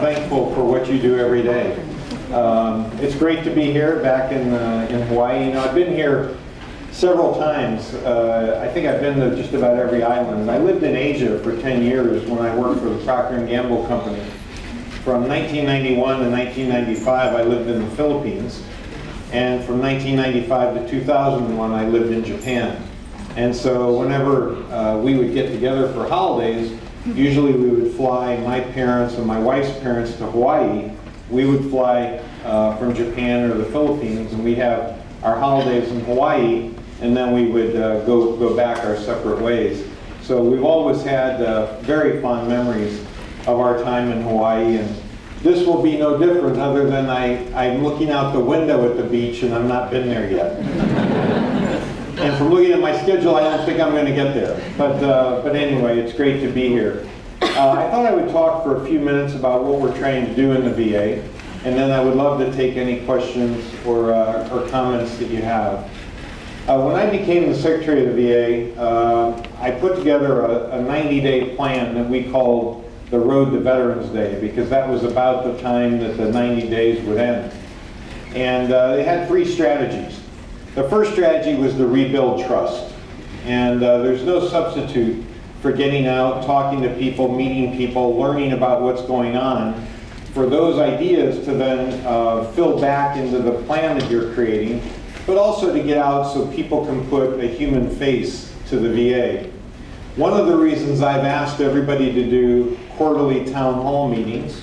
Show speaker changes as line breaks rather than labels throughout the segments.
thankful for what you do every day. It's great to be here back in Hawaii. You know, I've been here several times. I think I've been to just about every island. I lived in Asia for 10 years when I worked for the Procter & Gamble company. From 1991 to 1995, I lived in the Philippines. And from 1995 to 2001, I lived in Japan. And so whenever we would get together for holidays, usually we would fly, my parents and my wife's parents, to Hawaii. We would fly from Japan or the Philippines, and we'd have our holidays in Hawaii, and then we would go back our separate ways. So we've always had very fond memories of our time in Hawaii, and this will be no different other than I'm looking out the window at the beach and I've not been there yet. And from looking at my schedule, I don't think I'm going to get there. But anyway, it's great to be here. I thought I would talk for a few minutes about what we're trying to do in the VA, and then I would love to take any questions or comments that you have. When I became the Secretary of the VA, I put together a 90-day plan that we called the Road to Veterans Day, because that was about the time that the 90 days would end. And they had 3 strategies. The first strategy was to rebuild trust. And there's no substitute for getting out, talking to people, meeting people, learning about what's going on, for those ideas to then fill back into the plan that you're creating, but also to get out so people can put a human face to the VA. One of the reasons I've asked everybody to do quarterly town hall meetings,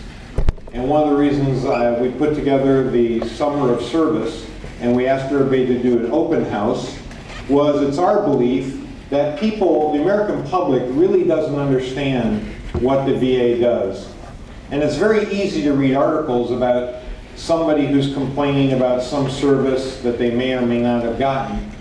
and one of the reasons we put together the Summer of Service, and we asked everybody to do an open house, was it's our belief that people, the American public, really doesn't understand what the VA does. And it's very easy to read articles about somebody who's complaining about some service that they may or may not have gotten.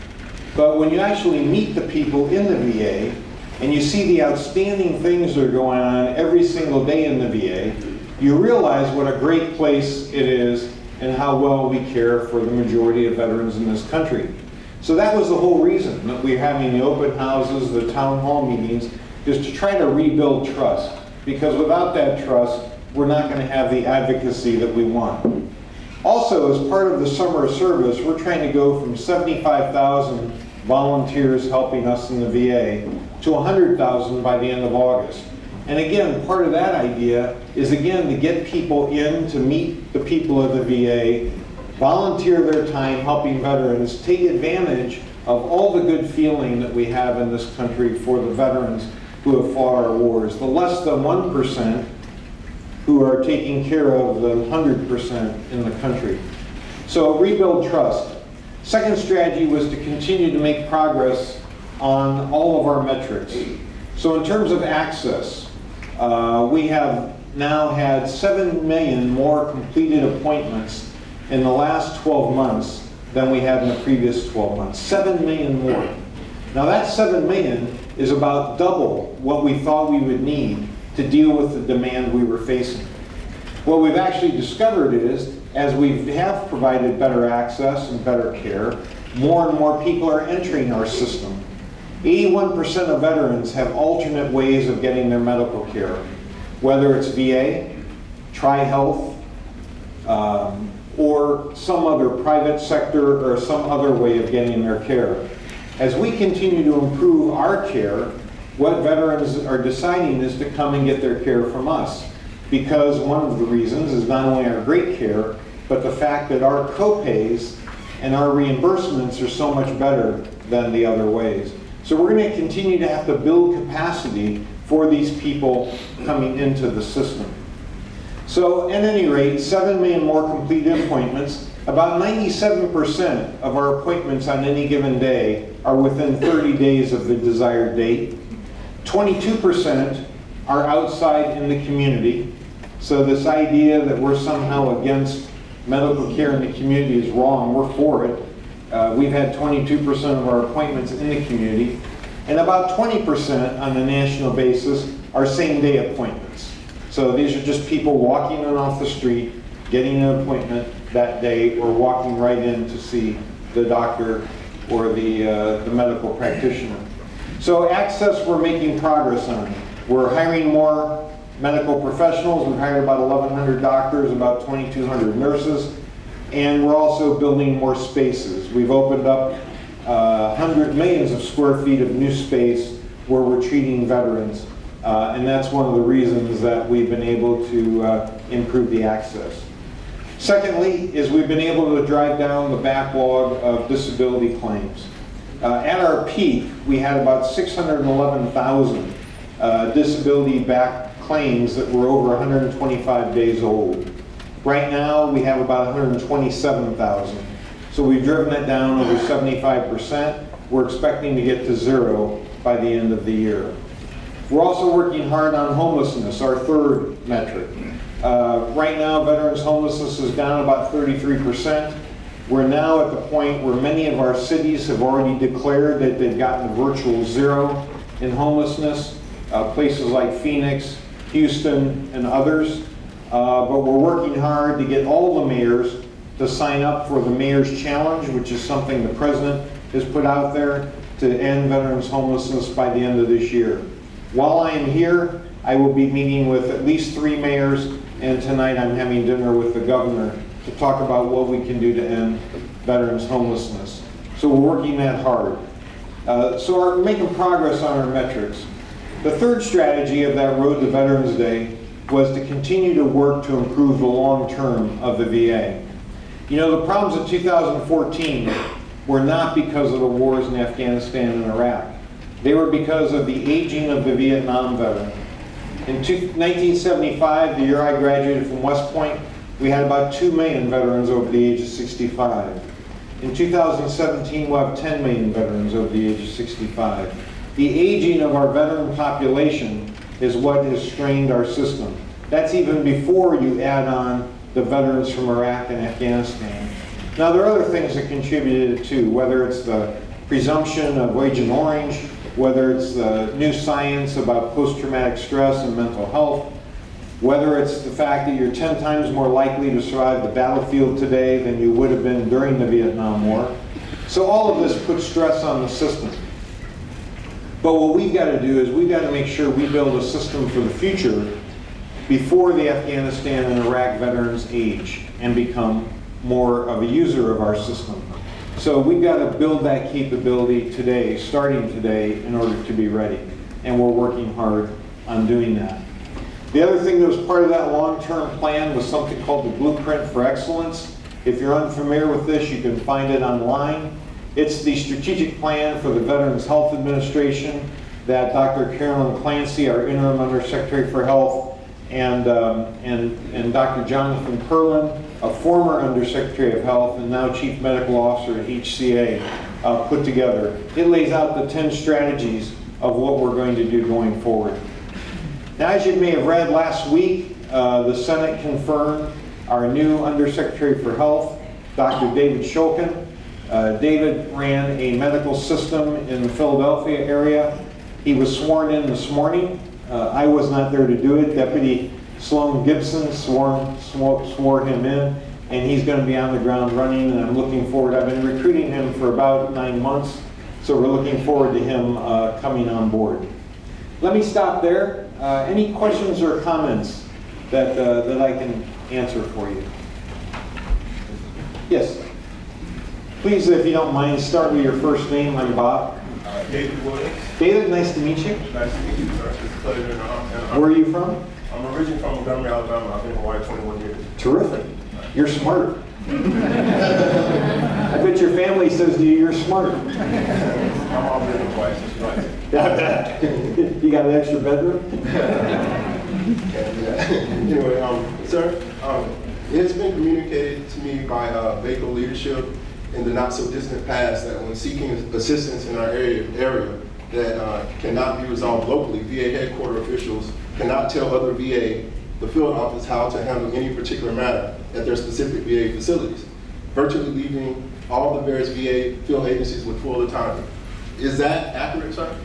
But when you actually meet the people in the VA, and you see the outstanding things that are going on every single day in the VA, you realize what a great place it is and how well we care for the majority of veterans in this country. So that was the whole reason that we're having the open houses, the town hall meetings, is to try to rebuild trust. Because without that trust, we're not going to have the advocacy that we want. Also, as part of the Summer of Service, we're trying to go from 75,000 volunteers helping us in the VA to 100,000 by the end of August. And again, part of that idea is, again, to get people in to meet the people of the VA, volunteer their time helping veterans, take advantage of all the good feeling that we have in this country for the veterans who have fought our wars. The less than 1% who are taking care of the 100% in the country. So rebuild trust. Second strategy was to continue to make progress on all of our metrics. So in terms of access, we have now had 7 million more completed appointments in the last 12 months than we had in the previous 12 months. 7 million more. Now that 7 million is about double what we thought we would need to deal with the demand we were facing. What we've actually discovered is, as we have provided better access and better care, more and more people are entering our system. 81% of veterans have alternate ways of getting their medical care, whether it's VA, Tri-Health, or some other private sector or some other way of getting their care. As we continue to improve our care, what veterans are deciding is to come and get their care from us. Because one of the reasons is not only our great care, but the fact that our co-pays and our reimbursements are so much better than the other ways. So we're going to continue to have to build capacity for these people coming into the system. So at any rate, 7 million more completed appointments. About 97% of our appointments on any given day are within 30 days of the desired date. 22% are outside in the community. So this idea that we're somehow against medical care in the community is wrong. We're for it. We've had 22% of our appointments in the community, and about 20% on a national basis are same-day appointments. So these are just people walking in off the street, getting an appointment that day, or walking right in to see the doctor or the medical practitioner. So access, we're making progress on. We're hiring more medical professionals. We've hired about 1,100 doctors, about 2,200 nurses, and we're also building more spaces. We've opened up millions of square feet of new space where we're treating veterans, and that's one of the reasons that we've been able to improve the access. Secondly, is we've been able to drive down the backlog of disability claims. At our peak, we had about 611,000 disability-backed claims that were over 125 days old. Right now, we have about 127,000. So we've driven that down over 75%. We're expecting to get to zero by the end of the year. We're also working hard on homelessness, our third metric. Right now, veterans homelessness is down about 33%. We're now at the point where many of our cities have already declared that they've gotten to virtual zero in homelessness, places like Phoenix, Houston, and others. But we're working hard to get all the mayors to sign up for the Mayor's Challenge, which is something the President has put out there to end veterans homelessness by the end of this year. While I am here, I will be meeting with at least 3 mayors, and tonight I'm having dinner with the governor to talk about what we can do to end veterans homelessness. So we're working that hard. So we're making progress on our metrics. The third strategy of that Road to Veterans Day was to continue to work to improve the long term of the VA. You know, the problems of 2014 were not because of the wars in Afghanistan and Iraq. They were because of the aging of the Vietnam veteran. In 1975, the year I graduated from West Point, we had about 2 million veterans over the age of 65. In 2017, we'll have 10 million veterans over the age of 65. The aging of our veteran population is what has strained our system. That's even before you add on the veterans from Iraq and Afghanistan. Now, there are other things that contributed too, whether it's the presumption of Agent Orange, whether it's the new science about post-traumatic stress and mental health, whether it's the fact that you're 10 times more likely to survive the battlefield today than you would have been during the Vietnam War. So all of this puts stress on the system. But what we've got to do is we've got to make sure we build a system for the future before the Afghanistan and Iraq veterans age and become more of a user of our system. So we've got to build that capability today, starting today, in order to be ready. And we're working hard on doing that. The other thing that was part of that long-term plan was something called the Blueprint for Excellence. If you're unfamiliar with this, you can find it online. It's the strategic plan for the Veterans Health Administration that Dr. Carolyn Clancy, our interim Undersecretary for Health, and Dr. Jonathan Perlin, a former Undersecretary of Health and now Chief Medical Officer at HCA, put together. It lays out the 10 strategies of what we're going to do going forward. Now, as you may have read last week, the Senate confirmed our new Undersecretary for Health, Dr. David Shulkin. David ran a medical system in the Philadelphia area. He was sworn in this morning. I was not there to do it. Deputy Sloan Gibson swore him in, and he's going to be on the ground running, and I'm looking forward. I've been recruiting him for about 9 months, so we're looking forward to him coming on board. Let me stop there. Any questions or comments that I can answer for you? Yes. Please, if you don't mind, start with your first name. I'm Bob.
David Williams.
David, nice to meet you.
Nice to meet you, sir. It's a pleasure.
Where are you from?
I'm originally from Montgomery, Alabama. I've been in Hawaii 21 years.
Terrific. You're smart. I bet your family says to you, you're smart.
My mom lived in Hawaii, so she likes it.
You got an extra bedroom?
Anyway, sir, it has been communicated to me by VACO leadership in the not-so-distant past that when seeking assistance in our area that cannot be resolved locally, VA headquarters officials cannot tell other VA, the field office, how to handle any particular matter at their specific VA facilities, virtually leaving all the various VA field agencies with full autonomy. Is that accurate, sir?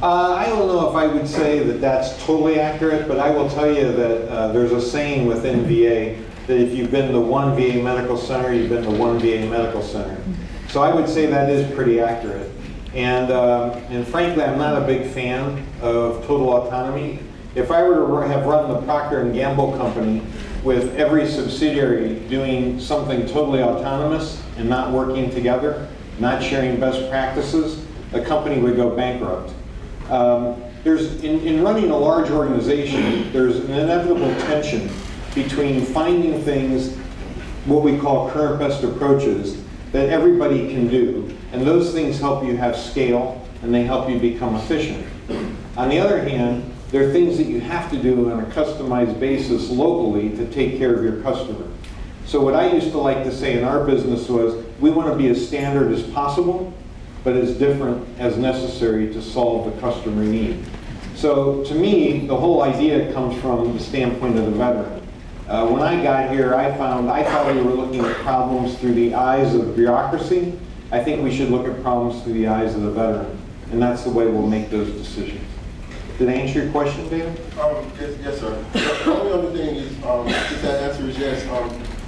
I don't know if I would say that that's totally accurate, but I will tell you that there's a saying within VA that if you've been to one VA medical center, you've been to one VA medical center. So I would say that is pretty accurate. And frankly, I'm not a big fan of total autonomy. If I were to have run the Procter & Gamble company with every subsidiary doing something totally autonomous and not working together, not sharing best practices, the company would go bankrupt. In running a large organization, there's an inevitable tension between finding things, what we call current best approaches, that everybody can do, and those things help you have scale and they help you become efficient. On the other hand, there are things that you have to do on a customized basis locally to take care of your customer. So what I used to like to say in our business was, we want to be as standard as possible, but as different as necessary to solve the customer need. So to me, the whole idea comes from the standpoint of the veteran. When I got here, I thought we were looking at problems through the eyes of bureaucracy. I think we should look at problems through the eyes of the veteran, and that's the way we'll make those decisions. Did I answer your question, David?
Yes, sir. The only other thing is, if that answer is yes,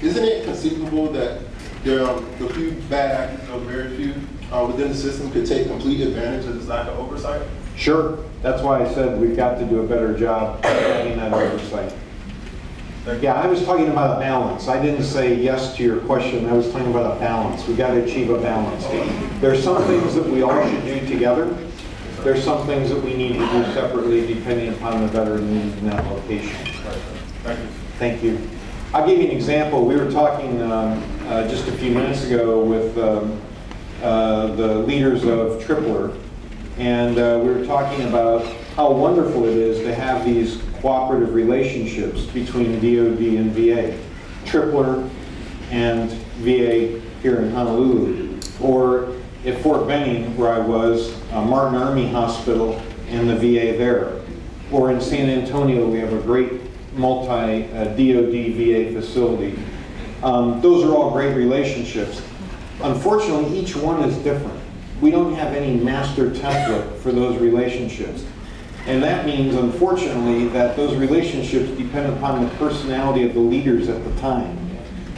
isn't it conceivable that the few bad actors, or very few, within the system could take complete advantage of this lack of oversight?
Sure. That's why I said we've got to do a better job of getting that oversight. Yeah, I was talking about a balance. I didn't say yes to your question. I was talking about a balance. We've got to achieve a balance. There's some things that we all should do together. There's some things that we need to do separately depending upon the veteran needs in that location.
Thank you.
Thank you. I'll give you an example. We were talking just a few minutes ago with the leaders of Tripler, and we were talking about how wonderful it is to have these cooperative relationships between DoD and VA. Tripler and VA here in Honolulu, or at Fort Benning, where I was, Martin Army Hospital and the VA there. Or in San Antonio, we have a great multi-DoD VA facility. Those are all great relationships. Unfortunately, each one is different. We don't have any master template for those relationships. And that means, unfortunately, that those relationships depend upon the personality of the leaders at the time.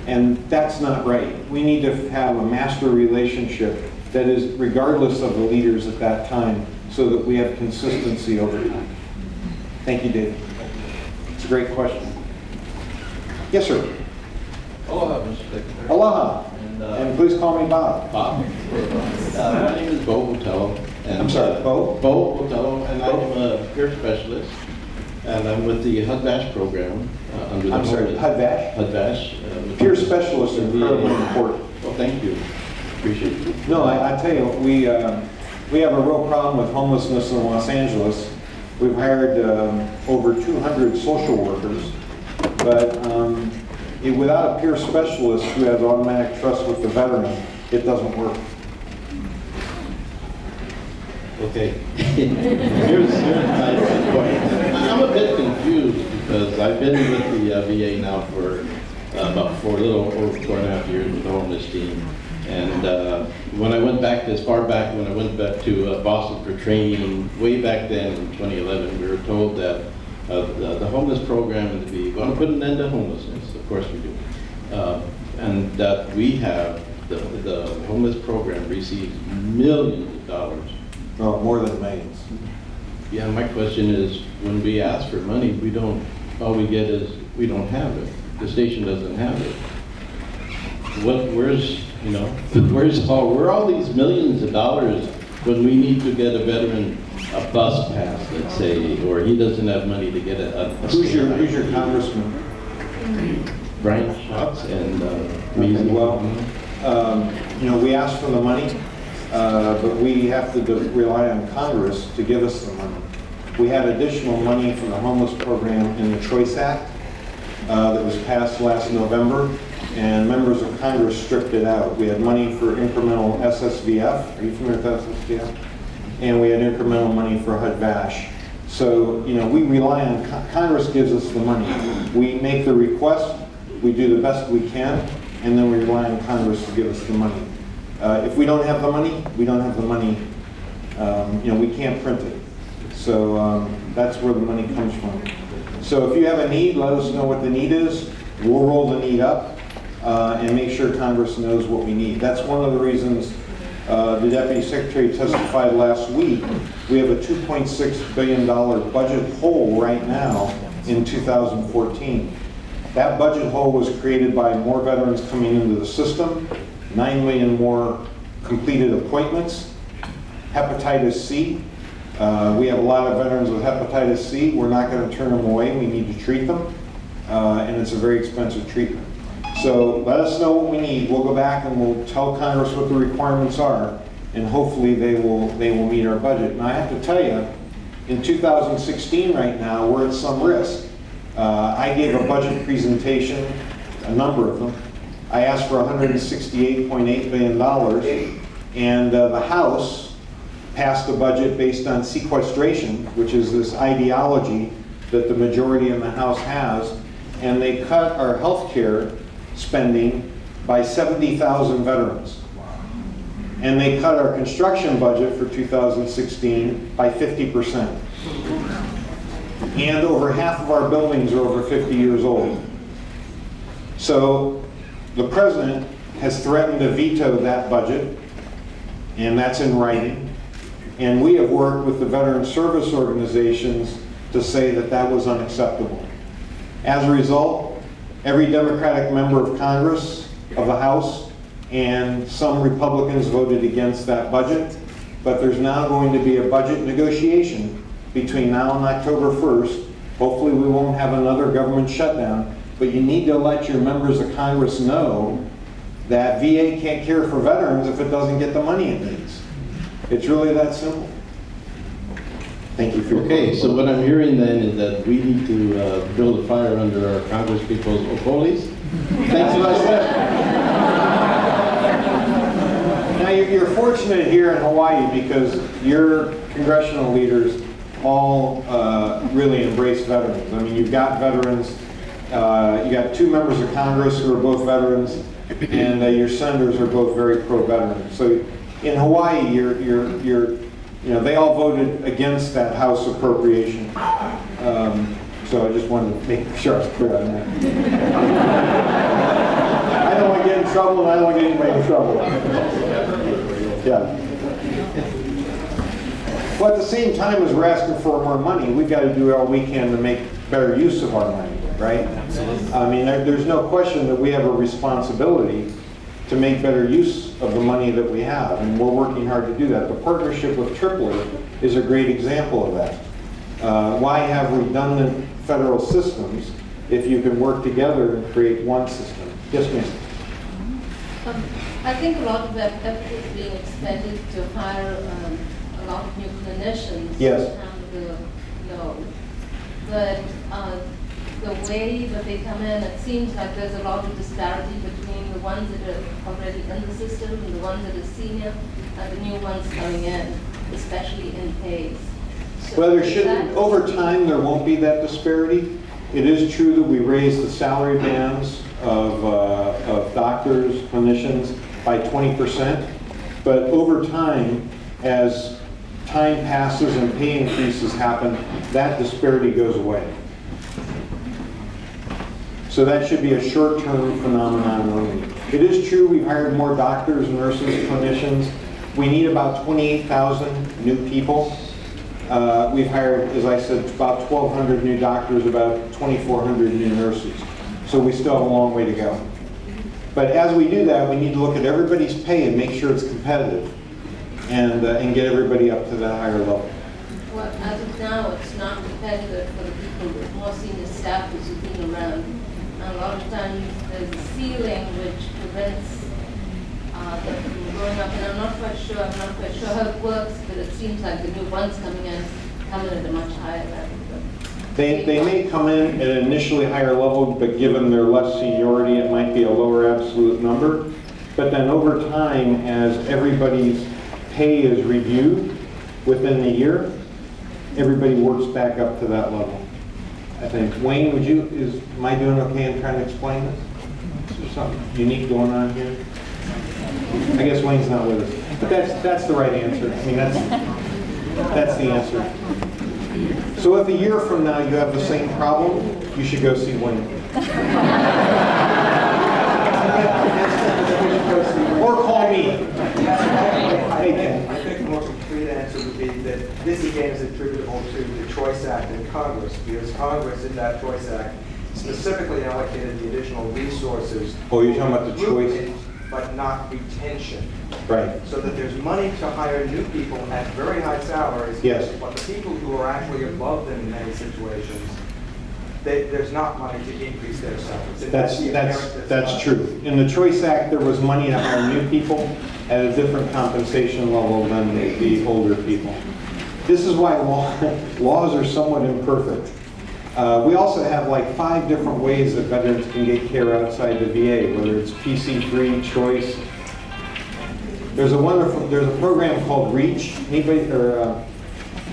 And that's not right. We need to have a master relationship that is regardless of the leaders at that time, so that we have consistency over time. Thank you, David. It's a great question. Yes, sir.
Aloha, Mr. Secretary.
Aloha. And please call me Bob.
Bob. My name is Bo Botello.
I'm sorry, Bo?
Bo Botello, and I'm a peer specialist, and I'm with the HUD-VASH program. Under the
HUD-VASH?
HUD-VASH.
Peer specialists are incredibly important.
Well, thank you. Appreciate it.
No, I tell you, we have a real problem with homelessness in Los Angeles. We've hired over 200 social workers, but without a peer specialist who has automatic trust with the veteran, it doesn't work.
Okay. Here's my point. I'm a bit confused because I've been with the VA now for about a little over 4.5 years with the homeless team. And when I went back as far back, when I went back to Boston for training, way back then in 2011, we were told that the homeless program in the VA, we want to put an end to homelessness, of course we do, and that we have, the homeless program receives millions of dollars.
Oh, more than millions.
Yeah, my question is, when we ask for money, all we get is, we don't have it. The station doesn't have it. Where are all these millions of dollars when we need to get a veteran a bus pass, let's say, or he doesn't have money to get a
Who's your congressman?
Brian Schatz and
Okay, well, we ask for the money, but we have to rely on Congress to give us the money. We had additional money from the homeless program in the Choice Act that was passed last November, and members of Congress stripped it out. We had money for incremental SSVF. Are you familiar with SSVF? And we had incremental money for HUD-VASH. So, we rely on, Congress gives us the money. We make the request, we do the best we can, and then we rely on Congress to give us the money. If we don't have the money, we don't have the money. We can't print it. So that's where the money comes from. So if you have a need, let us know what the need is. We'll roll the need up and make sure Congress knows what we need. That's one of the reasons The Deputy Secretary testified last week, we have a $2.6 billion budget hole right now in 2014. That budget hole was created by more veterans coming into the system, 9 million more completed appointments, hepatitis C. We have a lot of veterans with hepatitis C. We're not going to turn them away. We need to treat them, and it's a very expensive treatment. So let us know what we need. We'll go back and we'll tell Congress what the requirements are, and hopefully they will meet our budget. And I have to tell you, in 2016 right now, we're at some risk. I gave a budget presentation, a number of them. I asked for $168.8 billion, and the House passed a budget based on sequestration, which is this ideology that the majority in the House has, and they cut our health care spending by 70,000 veterans. And they cut our construction budget for 2016 by 50%. And over half of our buildings are over 50 years old. So the President has threatened to veto that budget, and that's in writing. And we have worked with the veteran service organizations to say that that was unacceptable. As a result, every Democratic member of Congress, of the House, and some Republicans voted against that budget, but there's now going to be a budget negotiation between now and October 1st. Hopefully we won't have another government shutdown, but you need to let your members of Congress know that VA can't care for veterans if it doesn't get the money it needs. It's really that simple. Thank you for your
Okay, so what I'm hearing then is that we need to build a fire under our Congress people's ocolis. Thanks a lot,
Now you're fortunate here in Hawaii because your congressional leaders all really embrace veterans. I mean, you've got veterans, you got 2 members of Congress who are both veterans, and your senators are both very pro-veteran. So in Hawaii, you know, they all voted against that House appropriation. So I just wanted to make sure I was clear on that. I don't want to get in trouble, and I don't want to get anybody in trouble. Yeah. Well, at the same time as we're asking for more money, we've got to do all we can to make better use of our money, right? I mean, there's no question that we have a responsibility to make better use of the money that we have, and we're working hard to do that. The partnership with AAA is a great example of that. Why have redundant federal systems if you can work together and create one system? Yes, ma'am.
I think a lot of that effort is being expended to hire a lot of new clinicians
Yes.
to handle the load. But the way that they come in, it seems like there's a lot of disparity between the ones that are already in the system and the ones that are senior and the new ones coming in, especially in pays. So
Well, there
is
shouldn't,
that-
over time, there won't be that disparity. It is true that we raised the salary bands of doctors, clinicians by 20%, but over time, as time passes and pay increases happen, that disparity goes away. So that should be a short-term phenomenon only. It is true we've hired more doctors, nurses, clinicians. We need about 28,000 new people. We've hired, as I said, about 1,200 new doctors, about 2,400 new nurses. So we still have a long way to go. But as we do that, we need to look at everybody's pay and make sure it's competitive and get everybody up to that higher level.
Well, as of now, it's not competitive for the people with more senior staffers who've been around. And a lot of times there's a ceiling which prevents them from going up. And I'm not quite sure how it works, but it seems like the new ones coming in at a much higher level.
They may come in at an initially higher level, but given their less seniority, it might be a lower absolute number. But then over time, as everybody's pay is reviewed within the year, everybody works back up to that level. I think. Wayne, am I doing okay in trying to explain this? Is there something unique going on here? I guess Wayne's not with us. But that's the right answer. I mean, that's the answer. So if a year from now you have the same problem, you should go see Wayne. Or call me.
Congress, because Congress in that Choice Act specifically allocated the additional resources.
Oh, you're talking about the choice?
recruitment, but not retention.
Right.
So that there's money to hire new people at very high salaries.
Yes.
But the people who are actually above them in many situations, there's not money to increase their salaries. And the apparent
That's true. In the Choice Act, there was money to hire new people at a different compensation level than the older people. This is why laws are somewhat imperfect. We also have like 5 different ways that veterans can get care outside the VA, whether it's PC-free, choice. There's a program called REACH. Anybody, is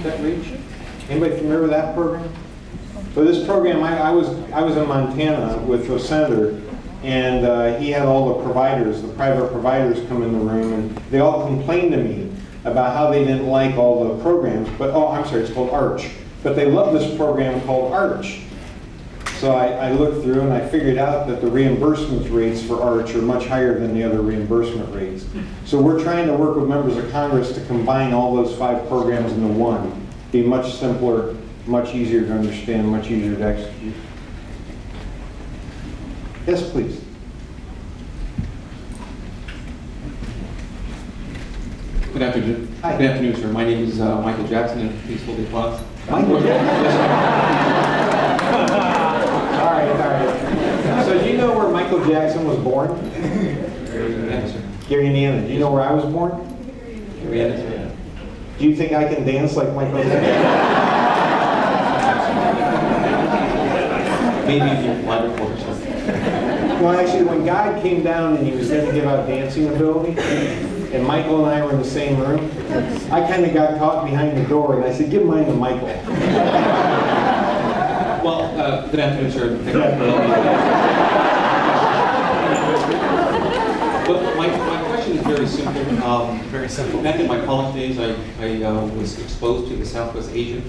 that REACH? Anybody familiar with that program? So this program, I was in Montana with a senator, and he had all the providers, the private providers, come in the room, and they all complained to me about how they didn't like all the programs. But I'm sorry, it's called ARCH. But they love this program called ARCH. So I looked through and I figured out that the reimbursement rates for ARCH are much higher than the other reimbursement rates. So we're trying to work with members of Congress to combine all those 5 programs into one. Be much simpler, much easier to understand, much easier to execute. Yes, please.
Good afternoon.
Hi.
Good afternoon, sir. My name is Michael Jackson, and please hold the applause.
Michael Jackson. All right. So do you know where Michael Jackson was born?
Yes, sir.
Gary, Indiana. Do you know where I was born?
Yes, sir.
Do you think I can dance like Michael Jackson?
Maybe if you fly before or something.
Well, actually, when God came down and he was going to give out dancing ability, and Michael and I were in the same room, I kind of got caught behind the door, and I said, give mine to Michael.
Well, good afternoon, sir. Thank you for allowing me. But my question is very simple.
Very simple.
Back in my college days, I was exposed to the Southwest the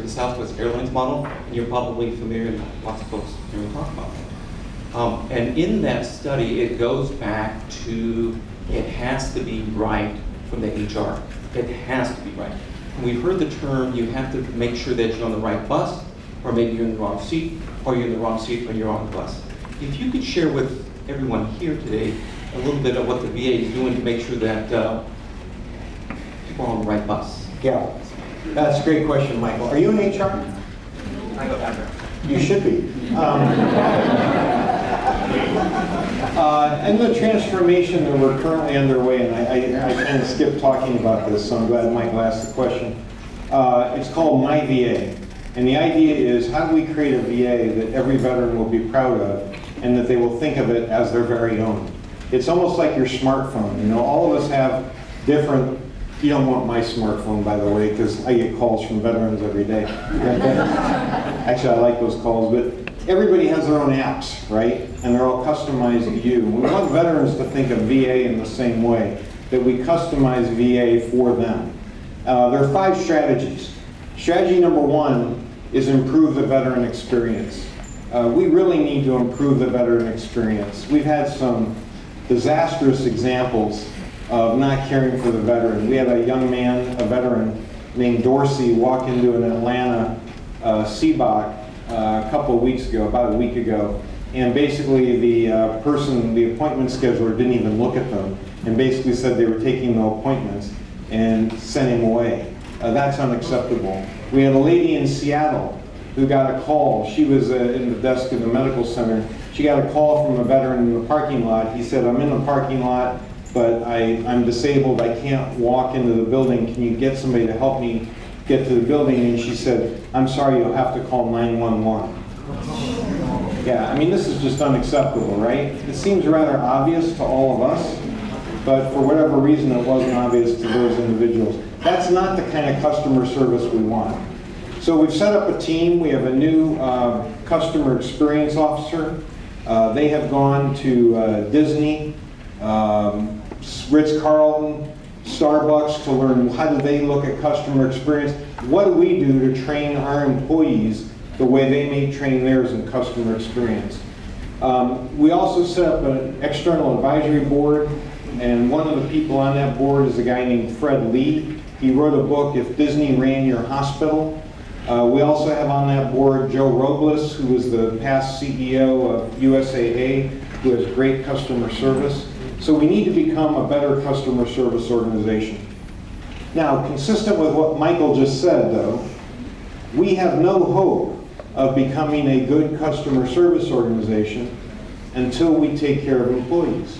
Southwest Airlines model, and you're probably familiar, and lots of folks here will talk about that. And in that study, it goes back to it has to be right from the HR. It has to be right. And we've heard the term, you have to make sure that you're on the right bus, or maybe you're in the wrong seat, or you're in the wrong seat when you're on the bus. If you could share with everyone here today a little bit of what the VA is doing to make sure that people are on the right bus.
Yeah, that's a great question, Michael. Are you in HR?
I go back there.
You should be. And the transformation that we're currently underway, and I kind of skipped talking about this, so I'm glad Michael asked the question. It's called My VA. And the idea is, how do we create a VA that every veteran will be proud of, and that they will think of it as their very own? It's almost like your smartphone. You know, all of us have different. You don't want my smartphone, by the way, because I get calls from veterans every day. Actually, I like those calls, but everybody has their own apps, right? And they're all customized to you. We want veterans to think of VA in the same way, that we customize VA for them. There are 5 strategies. Strategy number 1 is improve the veteran experience. We really need to improve the veteran experience. We've had some disastrous examples of not caring for the veteran. We had a young man, a veteran, named Dorsey, walk into an Atlanta CBOC a couple of weeks ago, about a week ago, and basically the appointment scheduler didn't even look at them, and basically said they were taking no appointments and sent him away. That's unacceptable. We had a lady in Seattle who got a call. She was in the desk of the medical center. She got a call from a veteran in the parking lot. He said, I'm in the parking lot, but I'm disabled. I can't walk into the building. Can you get somebody to help me get to the building? And she said, I'm sorry, you'll have to call 911. Yeah, I mean, this is just unacceptable, right? It seems rather obvious to all of us, but for whatever reason, it wasn't obvious to those individuals. That's not the kind of customer service we want. So we've set up a team. We have a new customer experience officer. They have gone to Disney, Ritz-Carlton, Starbucks to learn how do they look at customer experience. What do we do to train our employees the way they may train theirs in customer experience? We also set up an external advisory board, and one of the people on that board is a guy named Fred Lee. He wrote a book, If Disney Ran Your Hospital. We also have on that board Joe Robles, who was the past CEO of USAA, who has great customer service. So we need to become a better customer service organization. Now, consistent with what Michael just said, though, we have no hope of becoming a good customer service organization until we take care of employees.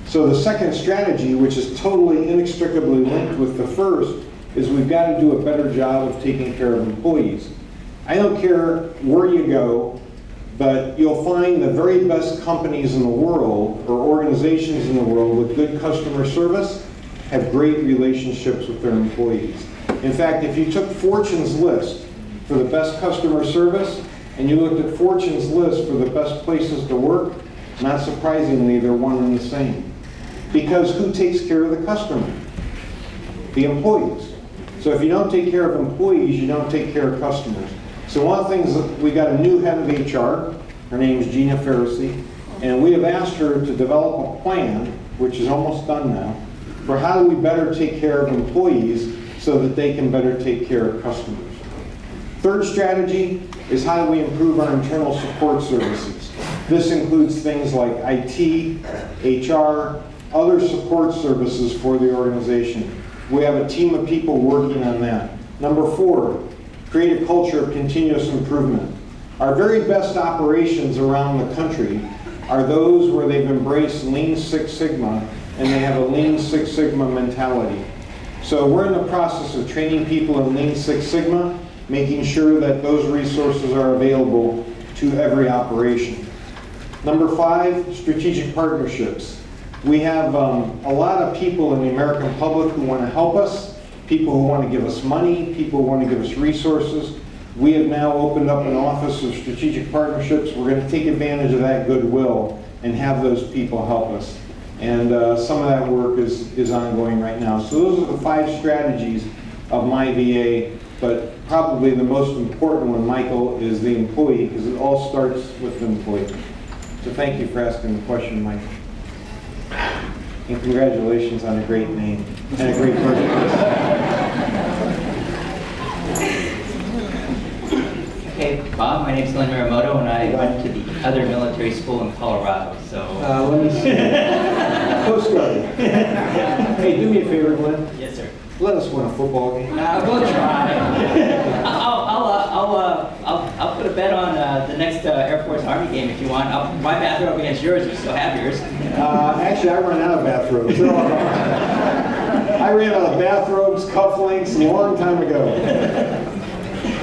So the second strategy, which is totally inextricably linked with the first, is we've got to do a better job of taking care of employees. I don't care where you go, but you'll find the very best companies in the world or organizations in the world with good customer service have great relationships with their employees. In fact, if you took Fortune's list for the best customer service and you looked at Fortune's list for the best places to work, not surprisingly, they're one and the same. Because who takes care of the customer? The employees. So if you don't take care of employees, you don't take care of customers. So one of the things, we got a new head of HR, her name is Gina Farrisee, and we have asked her to develop a plan, which is almost done now, for how do we better take care of employees so that they can better take care of customers. Third strategy is how do we improve our internal support services. This includes things like IT, HR, other support services for the organization. We have a team of people working on that. Number 4, create a culture of continuous improvement. Our very best operations around the country are those where they've embraced Lean Six Sigma and they have a Lean Six Sigma mentality. So we're in the process of training people in Lean Six Sigma, making sure that those resources are available to every operation. Number 5, strategic partnerships. We have a lot of people in the American public who want to help us, people who want to give us money, people who want to give us resources. We have now opened up an office of strategic partnerships. We're going to take advantage of that goodwill and have those people help us. And some of that work is ongoing right now. So those are the 5 strategies of my VA, but probably the most important one, Michael, is the employee, because it all starts with the employee. So thank you for asking the question, Michael. And congratulations on a great name and a great person.
Okay, Bob, my name's Glenn Muramoto, and I went to the other military school in Colorado, so...
Let me see. Coast Guard. Hey, do me a favor, Glenn.
Yes, sir.
Let us win a football game.
We'll try. I'll put a bet on the next Air Force Army game if you want. My bathrobe against yours, you still have yours.
Actually, I ran out of bathrobes. I ran out of bathrobes, cufflinks, a long time ago.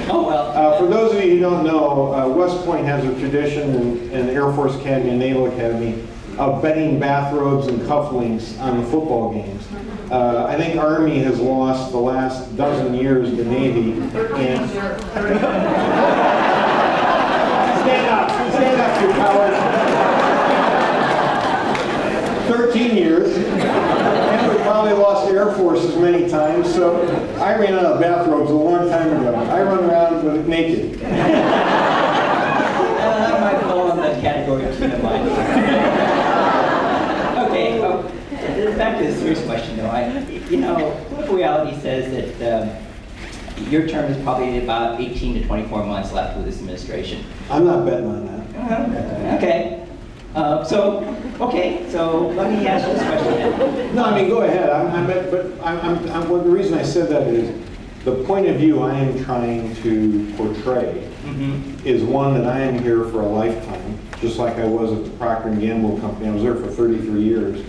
Oh, well.
For those of you who don't know, West Point has a tradition in Air Force Academy and Naval Academy of betting bathrobes and cufflinks on the football games. I think Army has lost the last dozen years to Navy. And stand up, you coward. 13 years. And we probably lost the Air Force as many times, so I ran out of bathrobes a long time ago. I run around with naked.
That might fall in that category too, in mind. Okay, back to the serious question, though. Political reality says that your term is probably about 18 to 24 months left with this administration.
I'm not betting on that.
Okay. So let me ask you this question then.
No, I mean, go ahead. The reason I said that is the point of view I am trying to portray is one that I am here for a lifetime, just like I was at the Procter & Gamble company. I was there for 33 years.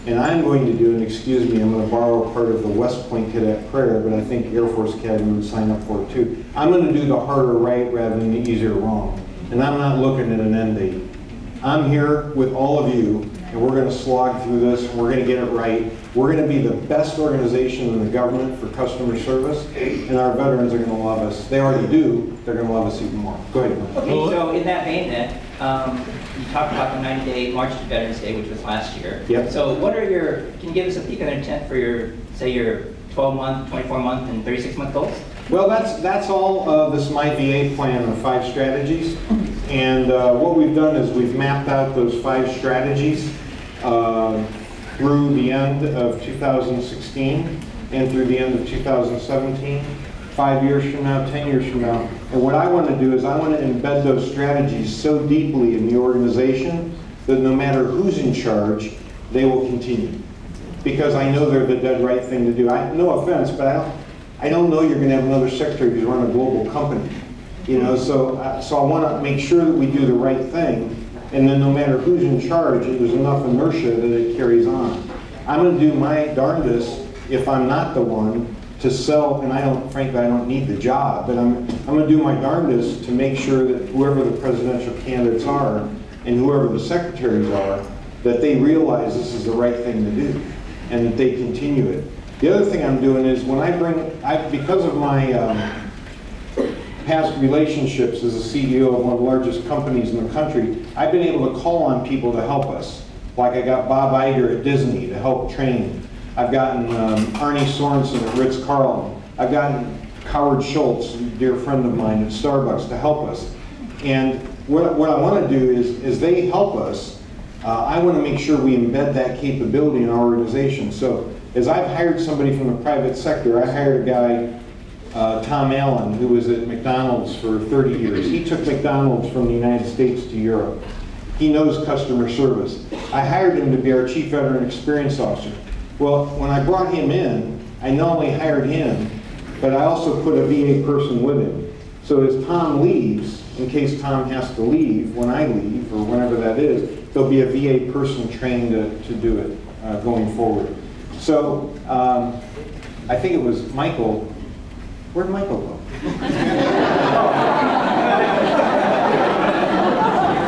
And I'm going to do, and excuse me, I'm going to borrow part of the West Point cadet prayer, but I think Air Force Academy would sign up for it too. I'm going to do the harder right rather than the easier wrong. And I'm not looking at an end date. I'm here with all of you, and we're going to slog through this, and we're going to get it right. We're going to be the best organization in the government for customer service, and our veterans are going to love us. They already do. They're going to love us even more. Go ahead, Glenn.
Okay, so in that vein then, you talked about the 90-day March to Veterans Day, which was last year.
Yep.
So what are can you give us a peek of the intent for your 12-month, 24-month, and 36-month goals?
Well, that's all of this My VA plan of 5 strategies. And what we've done is we've mapped out those 5 strategies through the end of 2016 and through the end of 2017. 5 years from now, 10 years from now. And what I want to do is I want to embed those strategies so deeply in the organization that no matter who's in charge, they will continue. Because I know they're the dead right thing to do. No offense, but I don't know you're going to have another secretary who's run a global company. You know, so I want to make sure that we do the right thing, and then no matter who's in charge, there's enough inertia that it carries on. I'm going to do my darndest, if I'm not the one, to sell, and frankly, I don't need the job, but I'm going to do my darndest to make sure that whoever the presidential candidates are, and whoever the secretaries are, that they realize this is the right thing to do, and that they continue it. The other thing I'm doing is when because of my past relationships as a CEO of one of the largest companies in the country, I've been able to call on people to help us. Like I got Bob Iger at Disney to help train. I've gotten Arnie Sorensen at Ritz-Carlton. I've gotten Howard Schultz, a dear friend of mine at Starbucks, to help us. And what I want to do is they help us. I want to make sure we embed that capability in our organization. So as I've hired somebody from the private sector, I hired a guy, Tom Allen, who was at McDonald's for 30 years. He took McDonald's from the United States to Europe. He knows customer service. I hired him to be our Chief Veteran Experience Officer. Well, when I brought him in, I not only hired him, but I also put a VA person with him. So as Tom leaves, in case Tom has to leave, when I leave, or whenever that is, there'll be a VA person trained to do it going forward. So I think it was Michael. Where'd Michael go?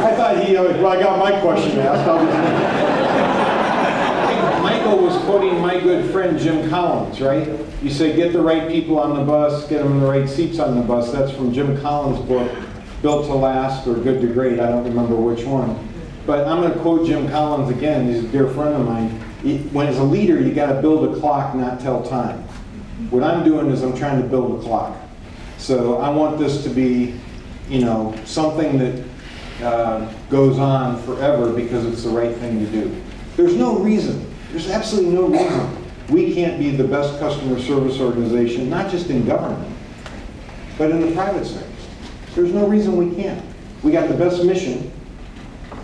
I thought I got my question asked. Michael was quoting my good friend Jim Collins, right? You say get the right people on the bus, get them in the right seats on the bus. That's from Jim Collins' book, Built to Last or Good to Great. I don't remember which one. But I'm going to quote Jim Collins again. He's a dear friend of mine. When as a leader, you got to build a clock, not tell time. What I'm doing is I'm trying to build a clock. So I want this to be, something that goes on forever because it's the right thing to do. There's no reason, there's absolutely no reason we can't be the best customer service organization, not just in government, but in the private sector. There's no reason we can't. We got the best mission.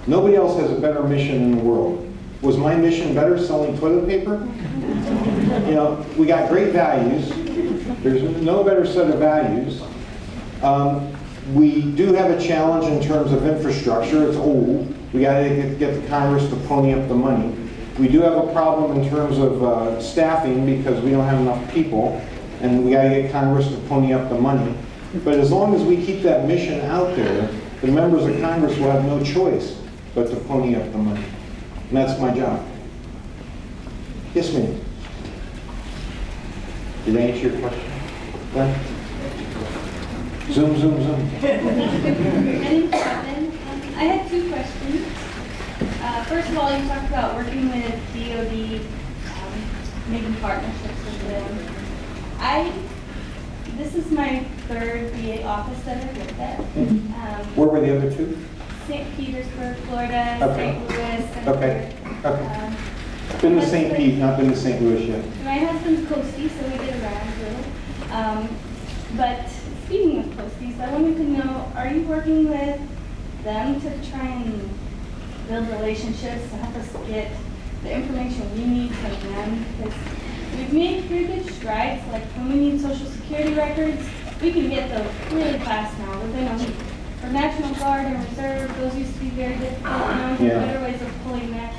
Nobody else has a better mission in the world. Was my mission better selling toilet paper? We got great values. There's no better set of values. We do have a challenge in terms of infrastructure. It's old. We got to get the Congress to pony up the money. We do have a problem in terms of staffing because we don't have enough people, and we got to get Congress to pony up the money. But as long as we keep that mission out there, the members of Congress will have no choice but to pony up the money. And that's my job. Yes, ma'am. Did I answer your question? Glenn? Zoom, zoom, zoom.
My name's Kevin. I had 2 questions. First of all, you talked about working with DOD, making partnerships with them. This is my 3rd VA office that I've worked at.
Where were the other 2?
St. Petersburg, Florida,
Okay.
St. Louis. And
Okay. Been to St. Pete, not been to St. Louis yet.
My husband's Coastie, so we get around a little. But speaking of Coasties, I wanted to know, are you working with them to try and build relationships to help us get the information we need from them? Because we've made pretty good strides. Like when we need Social Security records, we can get those really fast now within a week. For National Guard and Reserve, those used to be very difficult. Now there are better ways of pulling that.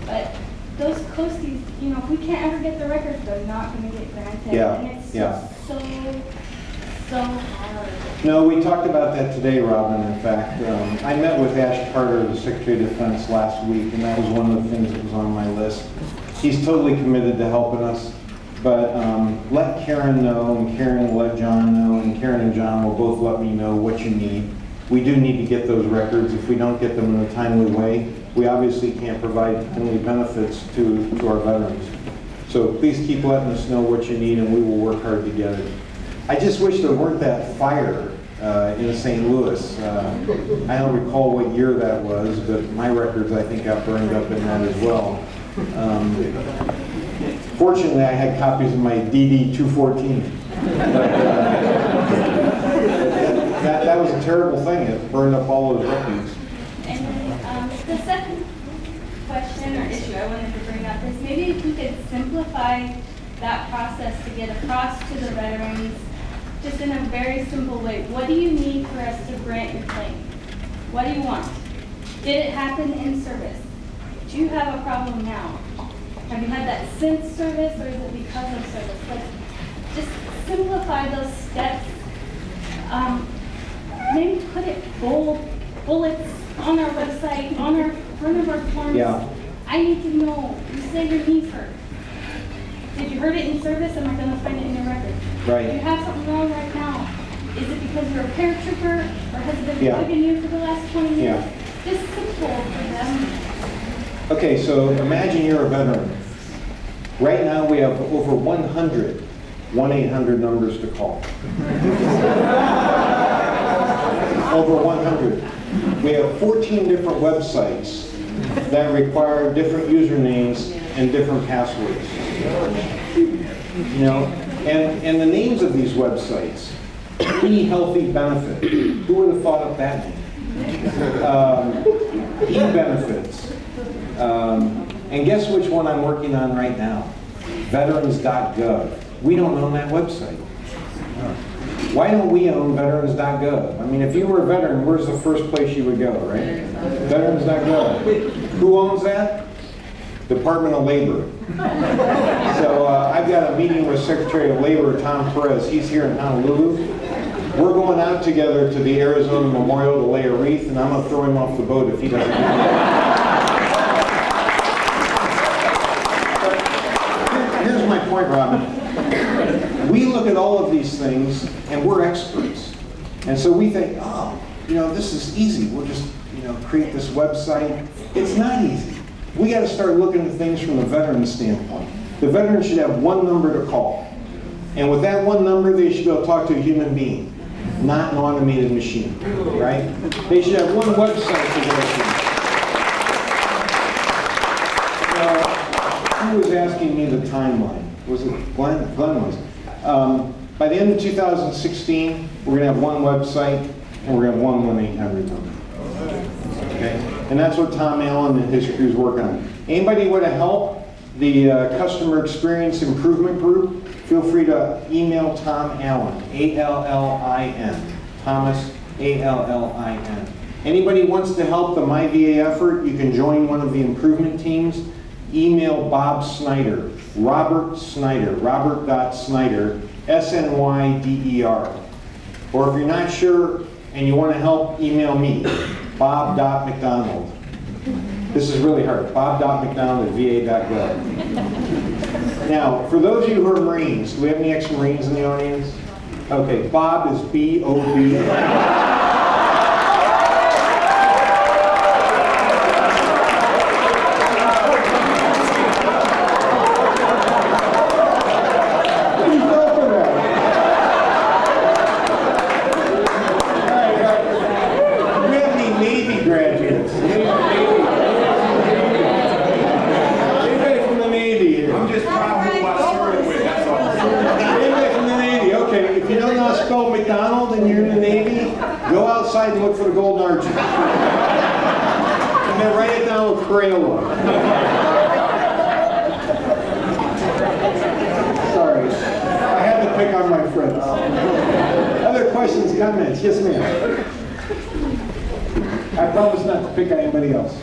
But those Coasties, if we can't ever get the records, they're not going to get granted.
Yeah.
And it's so hard.
No, we talked about that today, Robin. In fact, I met with Ash Carter, the Secretary of Defense, last week, and that was one of the things that was on my list. He's totally committed to helping us, but let Karen know, and Karen will let John know, and Karen and John will both let me know what you need. We do need to get those records. If we don't get them in a timely way, we obviously can't provide timely benefits to our veterans. So please keep letting us know what you need, and we will work hard to get it. I just wish there weren't that fire in St. Louis. I don't recall what year that was, but my records, I think, got burned up in that as well. Fortunately, I had copies of my DD-214. a terrible thing. It burned up all those records.
And then the second question or issue I wanted to bring up is maybe if we could simplify that process to get across to the veterans just in a very simple way. What do you need for us to grant your claim? What do you want? Did it happen in service? Do you have a problem now? Have you had that since service, or is it because of service? Like, just simplify those steps. Maybe put it bullets on our website, on our front of our forms.
Yeah.
I need to know. You say your knees hurt. Did you hurt it in service? Am I going to find it in your record?
Right.
Do you have something wrong right now? Is it because you're a paratrooper, or has it been
Yeah.
bugging you for the last 20 years?
Yeah.
Just simple for them.
Okay, so imagine you're a veteran. Right now, we have over 100 1-800 numbers to call. Over 100. We have 14 different websites that require different usernames and different passwords. You know, and the names of these websites, E-Healthy Benefit. Who would have thought of that name? E-Benefits. And guess which one I'm working on right now? Veterans.gov. We don't own that website. Why don't we own veterans.gov? I mean, if you were a veteran, where's the first place you would go, right? Veterans.gov. Who owns that? Department of Labor. So I've got a meeting with Secretary of Labor, Tom Perez. He's here in Honolulu. We're going out together to the Arizona Memorial to lay a wreath, and I'm going to throw him off the boat if he doesn't do that. Here's my point, Robin. We look at all of these things, and we're experts. And so we think, oh, you know, this is easy. We'll just, you know, create this website. It's not easy. We got to start looking at things from the veteran standpoint. The veteran should have one number to call. And with that one number, they should be able to talk to a human being, not an automated machine, right? They should have one website to go to. Who was asking me the timeline? Was it Glenn? Glenn was. By the end of 2016, we're going to have one website, and we're going to have one 1-800 number. Okay? And that's what Tom Allen and his crew is working on. Anybody want to help the Customer Experience Improvement Group? Feel free to email Tom Allen, A-L-L-I-N. Thomas, A-L-L-I-N. Anybody wants to help the MyVA effort, you can join one of the improvement teams. Email Bob Snyder, Robert.Snyder, S-N-Y-D-E-R. Or if you're not sure and you want to help, email me, bob.mcdonald. This is really hard, bob.mcdonald@va.gov. Now, for those of you who are Marines, do we have any ex-Marines in the audience? Okay, Bob is B-O-B. McDonald and you're in the Navy, go outside and look for the golden arches. And then write it down with Crayola. Sorry. I had to pick on my friends. Other questions, comments? Yes, ma'am. I promise not to pick on anybody else.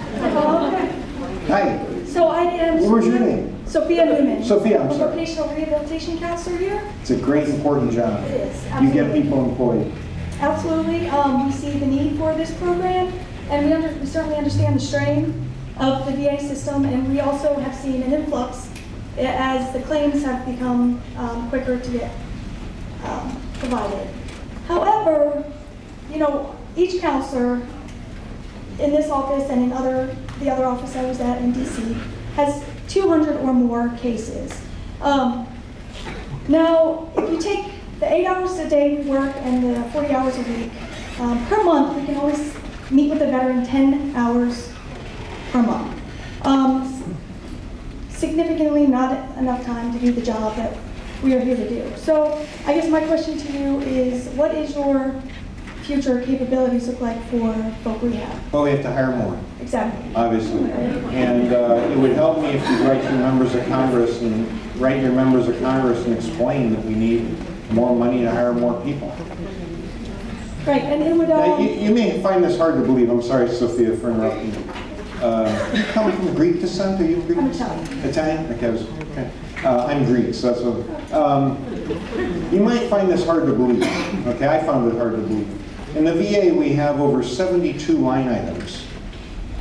Hi.
So I am.
What was your name?
Sophia Newman.
Sophia, I'm sorry.
Vocational rehabilitation counselor here.
It's a great, important job.
It is.
You
Absolutely.
get people employed.
Absolutely. We see the need for this program, and we certainly understand the strain of the VA system, and we also have seen an influx as the claims have become quicker to get provided. However, you know, each counselor in this office and in the other office I was at in DC has 200 or more cases. Now, if you take the 8 hours a day we work and the 40 hours a week, per month we can always meet with the veteran 10 hours per month. Significantly not enough time to do the job that we are here to do. So I guess my question to you is, what is your future capabilities look like for folk rehab?
Well, we have to hire more,
Exactly.
obviously. And it would help me if you write to members of Congress and explain that we need more money to hire more people.
Right, and it would,
Now, you may find this hard to believe. I'm sorry, Sophia, for interrupting you. You come from Greek descent? Are you Greek?
I'm Italian.
Italian? Okay. I'm Greek, so that's what. You might find this hard to believe. Okay, I found it hard to believe. In the VA, we have over 72 line items,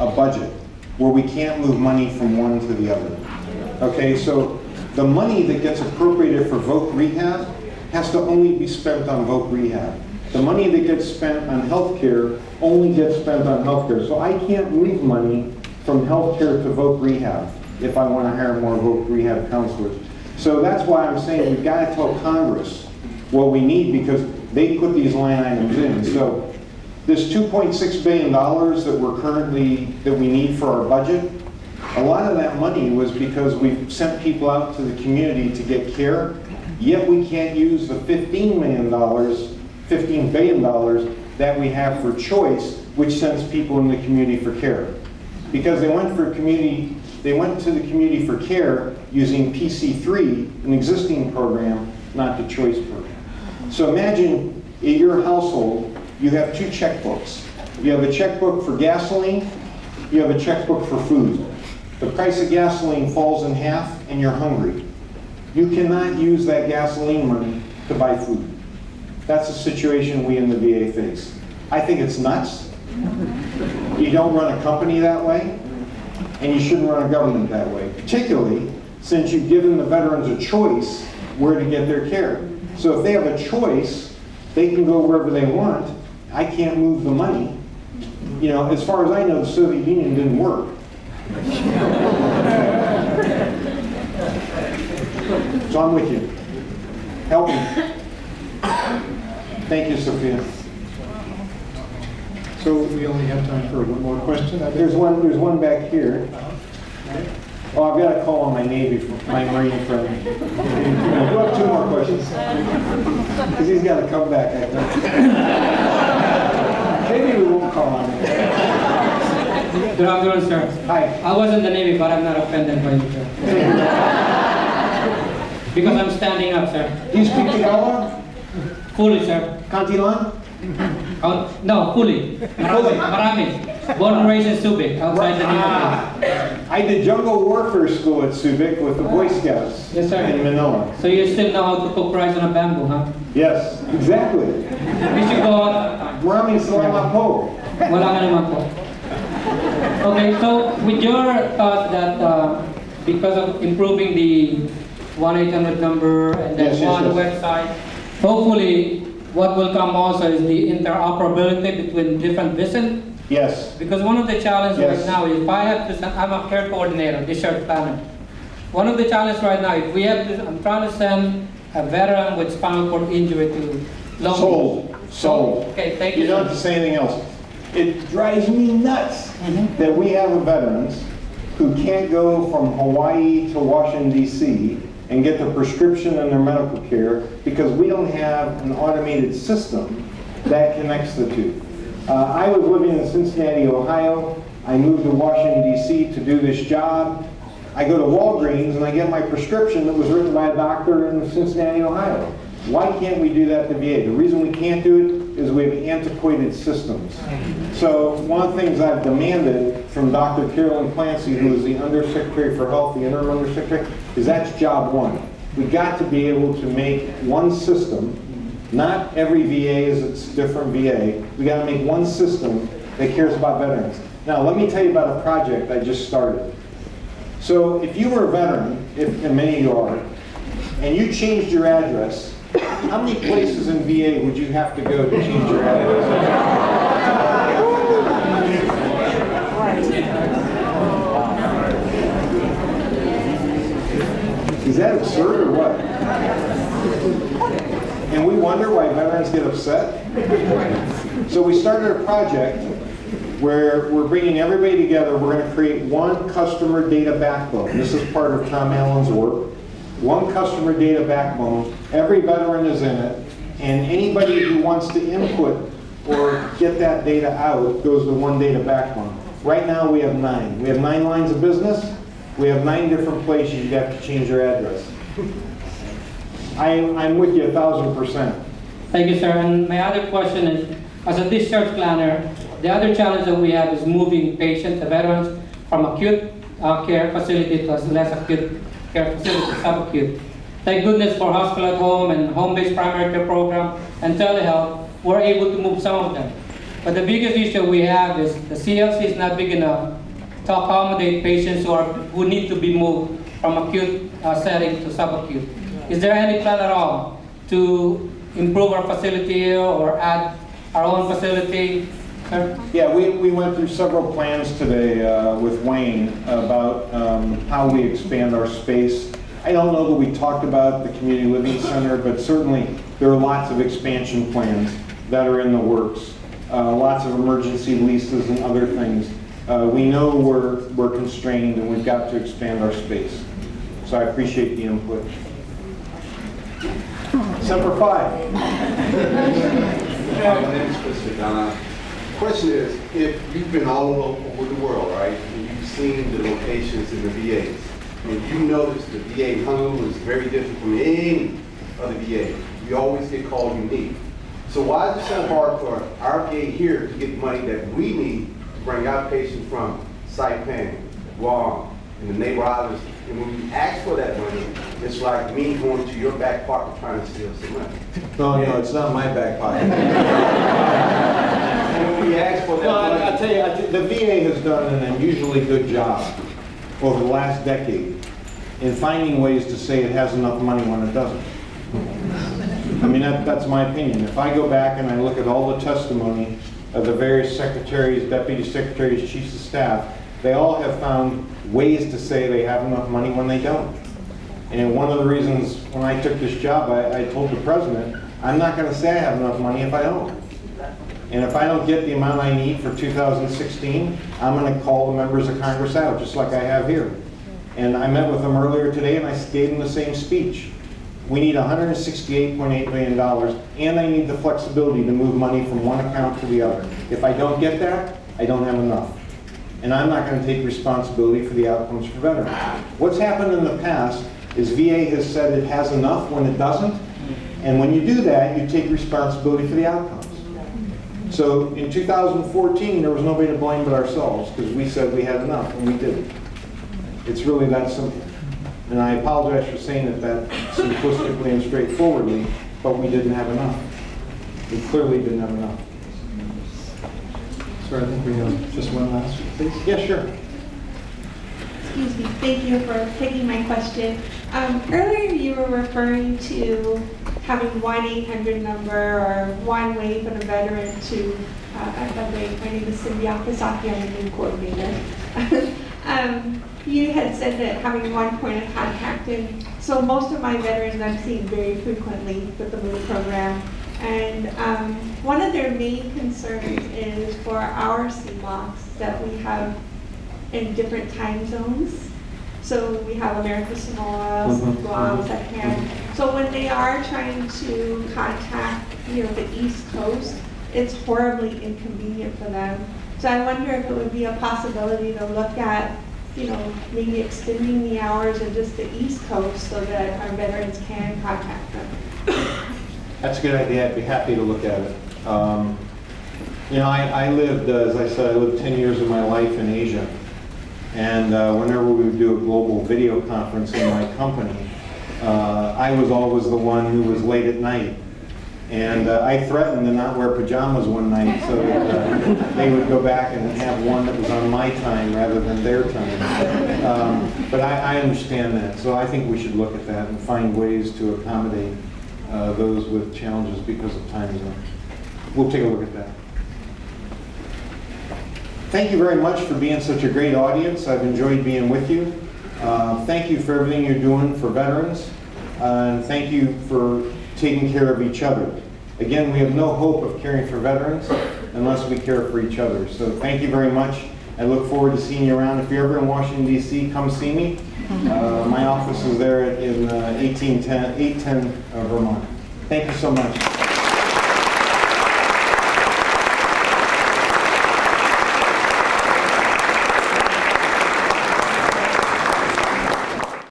a budget, where we can't move money from one to the other. Okay, so the money that gets appropriated for voc rehab has to only be spent on voc rehab. The money that gets spent on healthcare only gets spent on healthcare. So I can't move money from healthcare to voc rehab if I want to hire more voc rehab counselors. So that's why I'm saying we've got to tell Congress what we need, because they put these line items in. So this $2.6 billion that we need for our budget, a lot of that money was because we've sent people out to the community to get care, yet we can't use the $15 billion that we have for choice, which sends people in the community for care. Because they went to the community for care using PC3, an existing program, not the choice program. So imagine in your household, you have two checkbooks. You have a checkbook for gasoline, you have a checkbook for food. The price of gasoline falls in half and you're hungry. You cannot use that gasoline money to buy food. That's the situation we in the VA face. I think it's nuts. You don't run a company that way, and you shouldn't run a government that way, particularly since you've given the veterans a choice where to get their care. So if they have a choice, they can go wherever they want. I can't move the money. You know, as far as I know, the Soviet Union didn't work. So I'm with you. Help me. Thank you, Sophia.
So we only have time for one more question.
There's one back here. Oh, I've got to call on my Marine friend. We'll have two more questions. Because he's got to come back, I think. Maybe we won't call on him.
Good afternoon, sir.
Hi.
I was in the Navy, but I'm not offended by you, sir. Because I'm standing up, sir.
Do you speak Tagalog?
Fully, sir.
Kantilan?
No, fully. Marami. Born and raised in Subic, outside the Navy.
I did jungle warfare school at Subic with the Boy Scouts
Yes, sir.
in Manila.
So you still know how to cook rice on a bamboo, huh?
Yes, exactly.
We should go out.
Maraming salamat po.
Wala nga naman po. Okay, so with your thought that because of improving the 1-800 number and then
Yes, yes,
one
yes.
website, hopefully what will come also is the interoperability between different VISN.
Yes.
Because one of the challenges
Yes.
right now, if I have to send, I'm a care coordinator, discharge planner. One of the challenges right now, if we have to, I'm trying to send a veteran with spinal cord injury to Long Beach.
Sold.
Okay, thank you.
You don't have to say anything else. It drives me nuts that we have veterans who can't go from Hawaii to Washington, D.C. and get their prescription and their medical care because we don't have an automated system that connects the two. I was living in Cincinnati, Ohio. I moved to Washington, D.C. to do this job. I go to Walgreens and I get my prescription that was written by a doctor in Cincinnati, Ohio. Why can't we do that to VA? The reason we can't do it is we have antiquated systems. So one of the things I've demanded from Dr. Carolyn Clancy, who is the Undersecretary for Health, the Interim Undersecretary, is that's job one. We've got to be able to make one system. Not every VA is its different VA. We got to make one system that cares about veterans. Now, let me tell you about a project I just started. So if you were a veteran, and many of you are, and you changed your address, how many places in VA would you have to go to change your address? Is that absurd or what? And we wonder why veterans get upset? So we started a project where we're bringing everybody together. We're going to create one customer data backbone. This is part of Tom Allen's work. One customer data backbone. Every veteran is in it. And anybody who wants to input or get that data out goes to one data backbone. Right now we have 9. We have 9 lines of business. We have 9 different places you have to change your address. I'm with you 1,000%.
Thank you, sir. And my other question is, as a discharge planner, the other challenge that we have is moving patients, the veterans, from acute care facility to a less acute care facility, subacute. Thank goodness for hospital at home and home-based primary care program and telehealth, we're able to move some of them. But the biggest issue we have is the CLC is not big enough to accommodate patients who need to be moved from acute setting to subacute. Is there any plan at all to improve our facility or add our own facility? Sir?
Yeah, we went through several plans today with Wayne about how we expand our space. I don't know that we talked about the community living center, but certainly there are lots of expansion plans that are in the works. Lots of emergency leases and other things. We know we're constrained and we've got to expand our space. So I appreciate the input. Semper Fi.
My name is Mr. Donna. Question is, if you've been all over the world, right, and you've seen the locations in the VAs, and you notice the VA in Honolulu is very different from any other VA. You always get called unique. So why is it so hard for our VA here to get the money that we need to bring our patients from Saipan, Guam, and the neighbor islands? And when we ask for that money, it's like me going to your back pocket trying to steal some money.
No, it's not my back pocket.
And when we ask for that money,
I'll tell you, the VA has done an unusually good job over the last decade in finding ways to say it has enough money when it doesn't. I mean, that's my opinion. If I go back and I look at all the testimony of the various secretaries, deputy secretaries, chiefs of staff, they all have found ways to say they have enough money when they don't. And one of the reasons when I took this job, I told the president, I'm not going to say I have enough money if I don't. And if I don't get the amount I need for 2016, I'm going to call the members of Congress out, just like I have here. And I met with them earlier today and I gave them the same speech. We need $168.8 million, and I need the flexibility to move money from one account to the other. If I don't get that, I don't have enough. And I'm not going to take responsibility for the outcomes for veterans. What's happened in the past is VA has said it has enough when it doesn't, and when you do that, you take responsibility for the outcomes. So in 2014, there was nobody to blame but ourselves, because we said we had enough, and we didn't. It's really that simple. And I apologize for saying it that simplistically and straightforwardly, but we didn't have enough. We clearly didn't have enough.
Sir, I think we have just one last, please.
Yeah, sure.
Excuse me, thank you for taking my question. Earlier you were referring to having 1-800 number or one way for the veteran to, my name is Cindy Akasaki, I'm the new coordinator. You had said that having one point of contact, and so most of my veterans I'm seeing very frequently with the MOVE program. And one of their main concerns is for our CMOCs that we have in different time zones. So we have America Samoa, Guam, Saipan. So when they are trying to contact, the East Coast, it's horribly inconvenient for them. So I wonder if it would be a possibility to look at, maybe extending the hours of just the East Coast so that our veterans can contact them.
That's a good idea. I'd be happy to look at it. I lived, as I said, I lived 10 years of my life in Asia. And whenever we would do a global video conference in my company, I was always the one who was late at night. And I threatened to not wear pajamas one night so that they would go back and have one that was on my time rather than their time. But I understand that, so I think we should look at that and find ways to accommodate those with challenges because of time zone. We'll take a look at that. Thank you very much for being such a great audience. I've enjoyed being with you. Thank you for everything you're doing for veterans. And thank you for taking care of each other. Again, we have no hope of caring for veterans unless we care for each other. So thank you very much. I look forward to seeing you around. If you're ever in Washington, D.C., come see me. My office is there in 810 Vermont. Thank you so much.